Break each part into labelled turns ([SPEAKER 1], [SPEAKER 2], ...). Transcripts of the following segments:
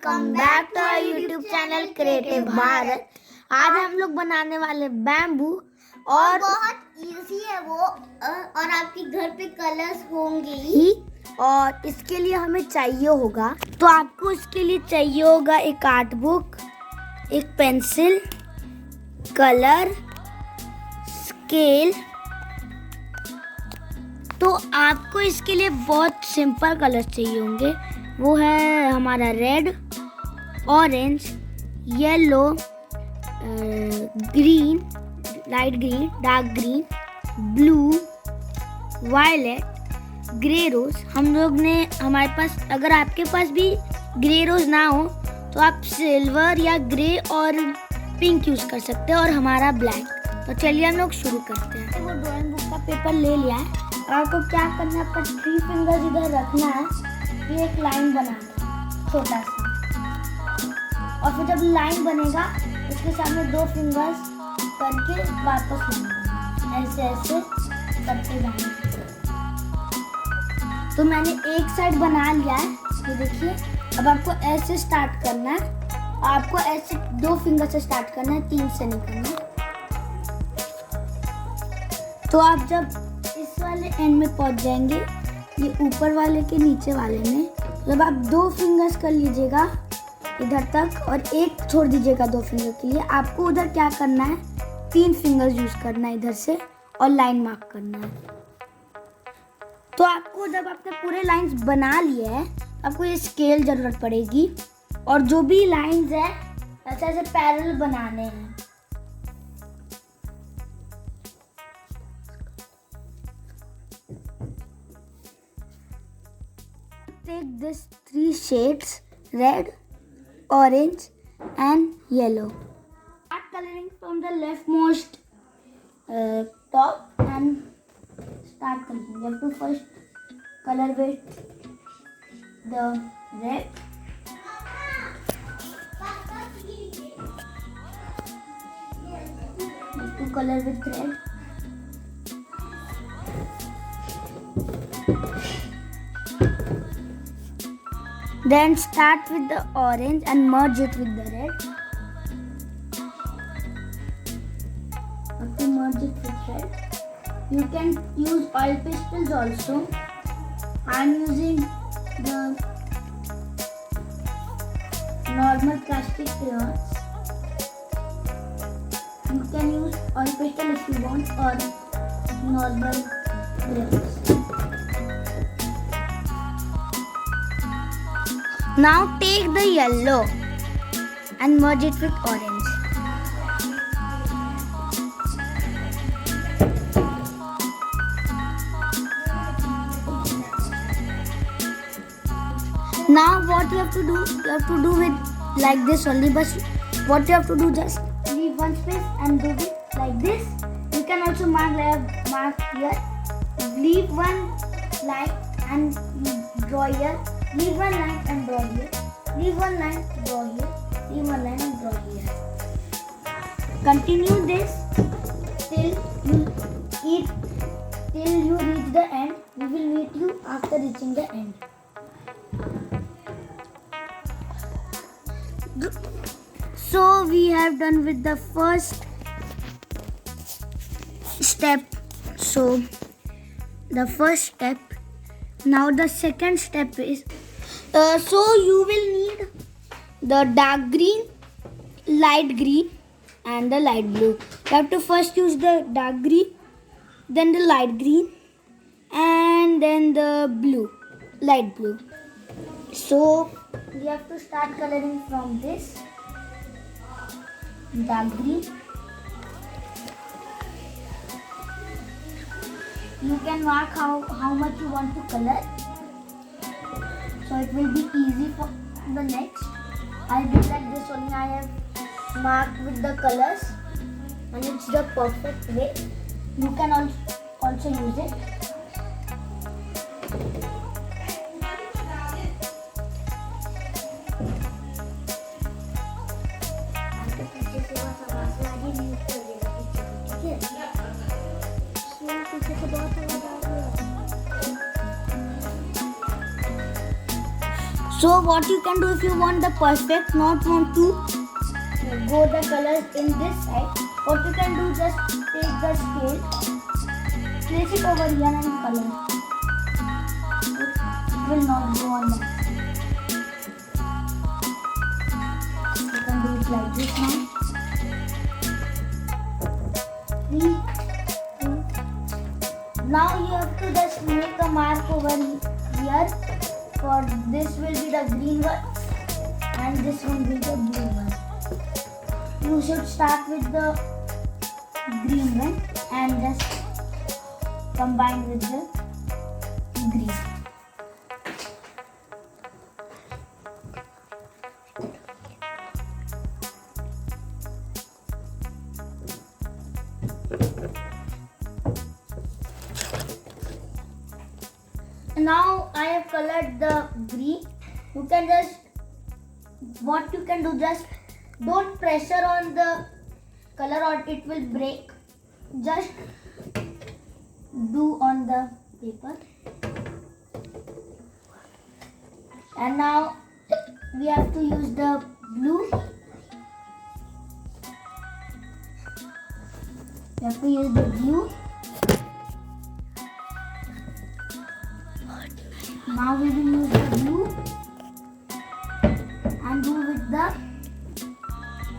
[SPEAKER 1] Welcome back to our YouTube channel Creative Bharat. आज हम लोग बनाने वाले बैम्बू और
[SPEAKER 2] बहुत इजी है वो और आपके घर पे कलर्स होंगे ही।
[SPEAKER 1] और इसके लिए हमें चाहिए होगा, तो आपको इसके लिए चाहिए होगा एक आर्ट बुक, एक पेंसिल, कलर, स्केल। तो आपको इसके लिए बहुत सिंपल कलर चाहिए होंगे। वो है हमारा red, orange, yellow, green, light green, dark green, blue, violet, grey rose. हम लोग ने हमारे पास, अगर आपके पास भी ग्रे रोज ना हो तो आप सिल्वर या ग्रे और पिंक यूज कर सकते हैं, और हमारा ब्लैक। तो चलिए हम लोग शुरू करते हैं। वो ड्राइंग बुक का पेपर ले लिया है। आपको क्या करना है, आपको 3 फिंगर्स इधर रखना है, ये एक लाइन बनाना है छोटा सा, और फिर जब लाइन बनेगा उसके सामने 2 फिंगर्स करके वापस लाना, ऐसे ऐसे करते जाना। तो मैंने एक साइड बना लिया है, ये देखिए। अब आपको ऐसे स्टार्ट करना है, आपको ऐसे 2 फिंगर से स्टार्ट करना है, 3 से नहीं करना है। तो आप जब इस वाले एंड में पहुंच जाएंगे, ये ऊपर वाले के नीचे वाले में, जब आप 2 फिंगर्स कर लीजिएगा इधर तक और एक छोड़ दीजिएगा 2 फिंगर के लिए, आपको उधर क्या करना है, 3 फिंगर्स यूज करना है इधर से और लाइन मार्क करना है। तो आपको जब आपने पूरे लाइंस बना लिए हैं, आपको ये स्केल जरूरत पड़ेगी, और जो भी लाइंस है ऐसे ऐसे पैरेलल बनाने हैं। Take this 3 shades, red, orange and yellow. Start coloring from the leftmost top and start coloring. You have to first color with the red. You have to color with red. Then start with the orange and merge it with the red. Okay, merge it with red. You can use oil pastels also. I'm using the normal plastic crayons. You can use oil pastel if you want, or normal crayons. Now take the yellow and merge it with orange. Now what you have to do with like this only, but what you have to do, just leave one space and do it like this. You can also mark here, leave one line and draw here. Leave one line and draw here. Leave one line, draw here. Leave one line and draw here. Continue this till you reach the end. We will meet you after reaching the end. So we have done with the first step. So the first step. Now the second step is, so you will need the dark green, light green and the light blue. You have to first use the dark green, then the light green and then the blue, light blue. So we have to start coloring from this dark green. You can mark how much you want to color, so it will be easy for the next. I did like this only. I have marked with the colors and it's the perfect way. You can also use it. So what you can do if you want the perfect, not want to go the colors in this side, what you can do, just take the scale, place it over here and color. It will not go on that. You can do it like this now. 3, 2. Now you have to just make a mark over here. For this will be the green one and this one will be the blue one. You should start with the green one and just combine with the green. Now I have colored the green. You can just, what you can do, just don't pressure on the color or it will break. Just do on the paper. And now we have to use the blue. We have to use the blue. Now we will use the blue and do with the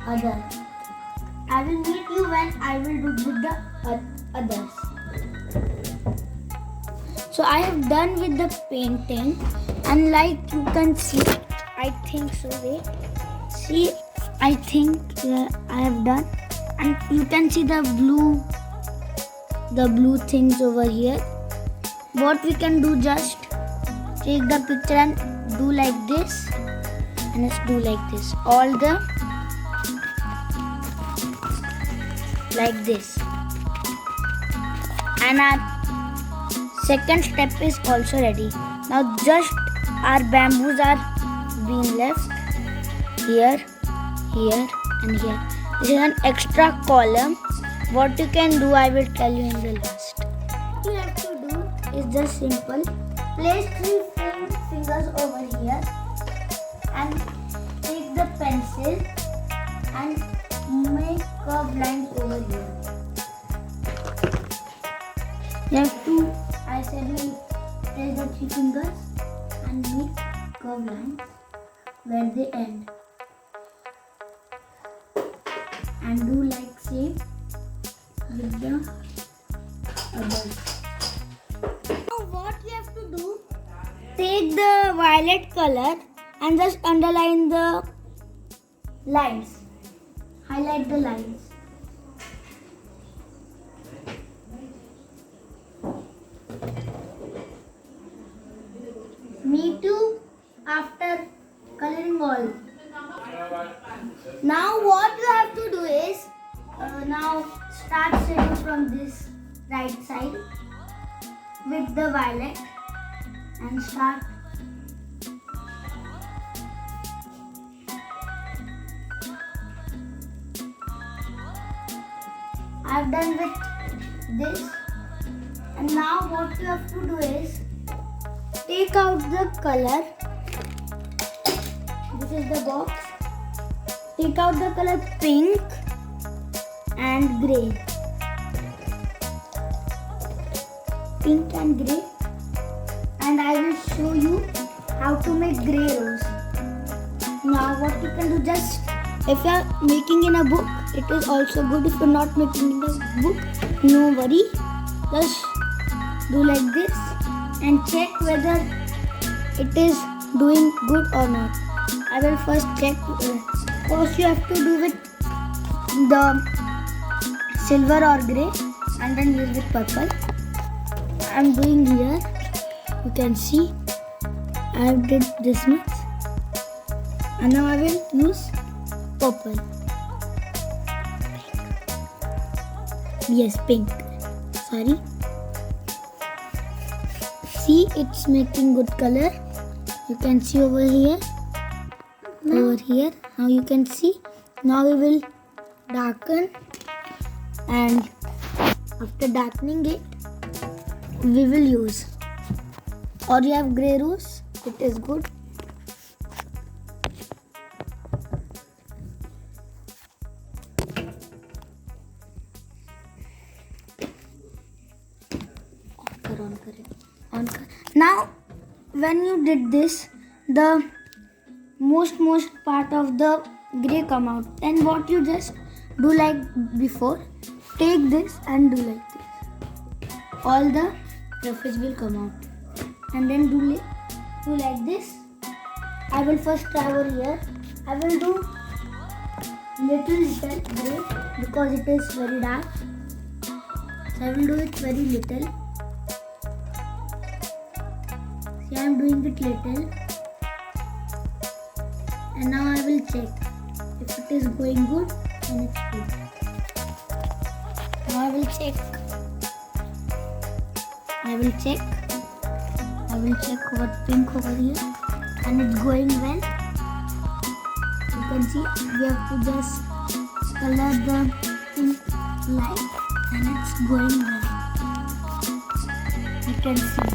[SPEAKER 1] other. I will meet you when I will do with the others. So I have done with the painting, and like you can see, I think so. Wait, see, I think I have done, and you can see the blue things over here. What we can do, just take the picture and do like this, and let's do like this, all the like this. And our second step is also ready. Now just our bamboos are being left here, here and here. This is an extra column. What you can do, I will tell you in the last. What you have to do is just simple. Place 3 fingers over here and take the pencil and make curved lines over here. You have to, I said, you place the 3 fingers and make curved lines where they end. And do like same with the others. Now what you have to do, take the violet color and just underline the lines. Highlight the lines. Me too, after coloring all. Now what you have to do is, now start shading from this right side with the violet and start. I've done with this, and now what you have to do is take out the color. This is the box. Take out the color pink and grey. Pink and grey. And I will show you how to make grey rose. Now what you can do, just if you are making in a book, it is also good. If you are not making in the book, no worry. Just do like this and check whether it is doing good or not. I will first check. First you have to do with the silver or grey and then use with purple. I am doing here. You can see I have did this much, and now I will use purple. Yes, pink. Sorry. See, it's making good color. You can see over here. Over here. Now you can see. Now we will darken, and after darkening it, we will use. Or you have grey rose. It is good. on. Now when you did this, the most part of the gray come out, and what you just do like before, take this and do like this, all the surface will come out, and then do like this. I will first try over here. I will do little gray because it is very dark, so I will do it very little. See, I am doing it little. And now I will check if it is going good, then it's good. Now I will check what pink over here, and it's going well. You can see we have to just color the pink light, and it's going well. You can see.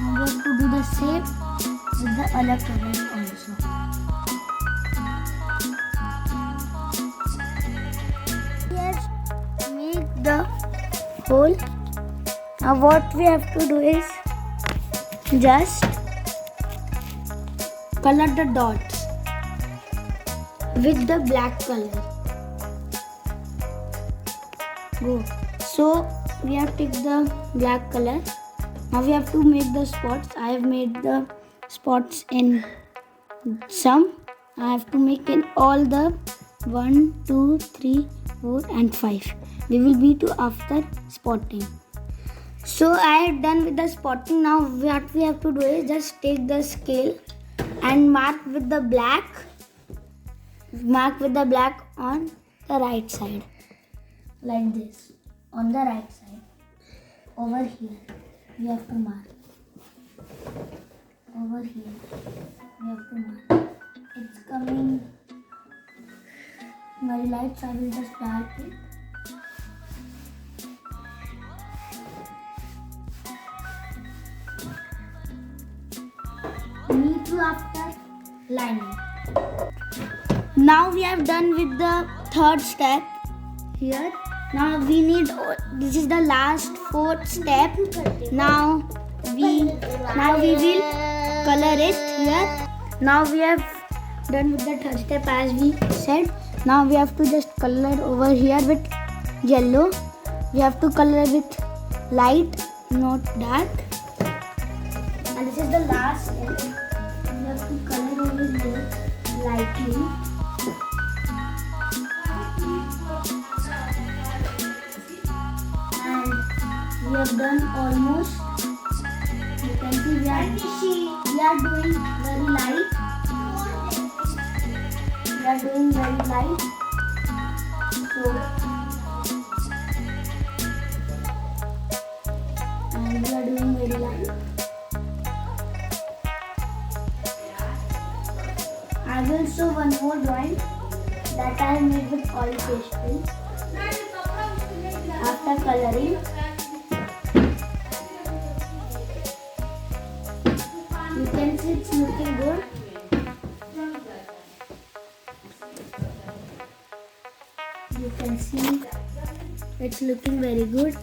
[SPEAKER 1] Now we have to do the same with the other colors also. Yes, make the hole. Now what we have to do is just color the dots with the black color. Go. So we have to take the black color. Now we have to make the spots. I have made the spots in some. I have to make in all the 1, 2, 3, 4 and 5. We will be to after spotting. So I have done with the spotting. Now what we have to do is just take the scale and mark with the black on the right side, like this, on the right side. Over here we have to mark. Over here we have to mark. It's coming very light, so I will just dark it. Need to after lining. Now we have done with the third step here. Now we need, this is the last fourth step. Now we will color it here. Now we have done with the third step as we said. Now we have to just color over here with yellow. We have to color with light, not dark. And this is the last step. We have to color over here lightly. And we have done almost. You can see we are doing very light. We are doing very light. So, and we are doing very light. I will show one more drawing that I have made with oil pastel. After coloring, you can see it's looking good. You can see it's looking very good.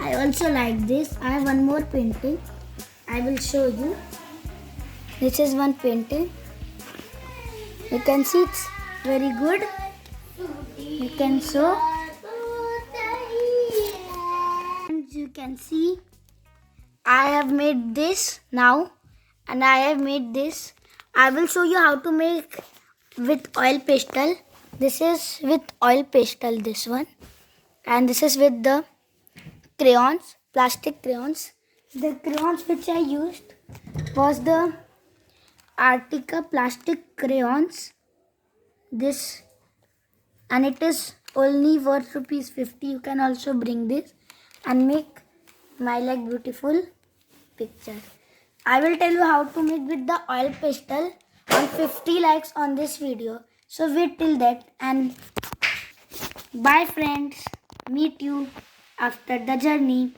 [SPEAKER 1] I also like this. I have one more painting. I will show you. This is one painting. You can see it's very good. You can show. And you can see I have made this now, and I have made this. I will show you how to make with oil pastel. This is with oil pastel, this one, and this is with the crayons, plastic crayons. The crayons which I used was the Artica plastic crayons. This, and it is only worth ₹50. You can also bring this and make my like beautiful picture. I will tell you how to make with the oil pastel on 50 likes on this video. So wait till that, and bye friends. Meet you after the journey.